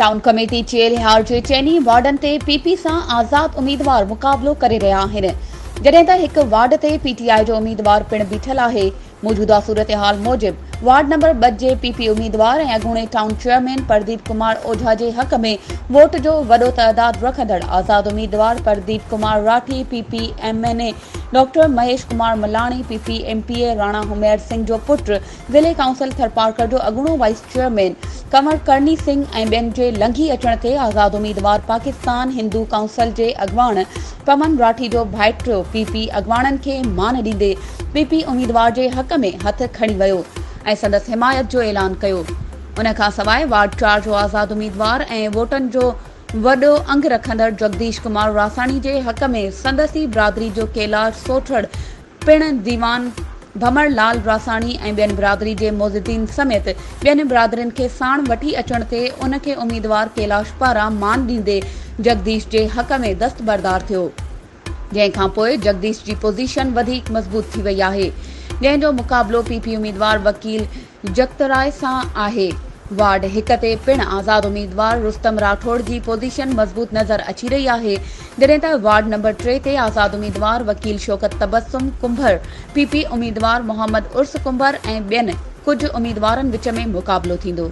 Town committee चेलिहार जे चइनी warden ते PP सां आज़ाद उम्मीदवार मुक़ाबलो करे रहिया आहिनि, जॾहिं त हिक वार्ड ते पीटीआई जो उम्मीदवार पिण बीठल आहे। मौजूदा सूरत-हाल मूजिब वार्ड नंबर 2 जे पीपी उम्मीदवार ऐं अॻूणे टाउन चेयरमैन प्रदीप कुमार ओझा जे हक़ में वोट जो वॾो तइदाद रखंदड़ आज़ाद उम्मीदवार Pradeep Kumar Rathi, PP MNA doctor Mahesh Kumar Malani, PP MPA Rana Humair Singh जो पुट, ज़िले काउंसिल थरपारकर जो अॻूणो वाइस चेयरमैन कंवर करणी सिंह ऐं ॿियनि जे लंघी अचण ते आज़ाद उम्मीदवार पाकिस्तान हिंदू काउंसिल जे अॻवान पवन राठी जो भाइटियो पीपी अॻवाननि खे मान ॾींदे पीपी उम्मीदवार जे हक़ में हथ खणी वियो ऐं संदसि हिमायत जो ऐलान कयो। उन खां सवाइ वार्ड 4 जो आज़ाद उम्मीदवार ऐं वोटनि जो वॾो अंग रखंदड़ जगदीश कुमार रासाणी जे हक़ में संदसी बिरादरी जो कैलाश सोठड़ पिण दीवान भमरलाल रासाणी ऐं ॿियनि बिरादरी जे मोज़िदीन समेत ॿियनि बिरादरियुनि खे साण वठी अचण ते उन खे उम्मीदवार कैलाश पारां मान ॾींदे जगदीश जे हक़ में दस्तबरदार थियो, जंहिंखां पोइ जगदीश जी पोज़ीशन वधीक मज़बूत थी वई आहे, जंहिंजो मुक़ाबलो पीपी उम्मीदवार वकील जगतराय सां आहे। वार्ड 1 ते पिण आज़ाद उम्मीदवार रुस्तम राठौड़ जी पोज़ीशन मज़बूत नज़र अची रही आहे, जॾहिं त वार्ड नंबर 3 ते आज़ाद उम्मीदवार वकील शौकत तबस्सुम कुंभर, पीपी उम्मीदवार मोहम्मद उर्स कुंभर ऐं ॿियनि कुझु उम्मीदवारनि विच में मुक़ाबलो थींदो।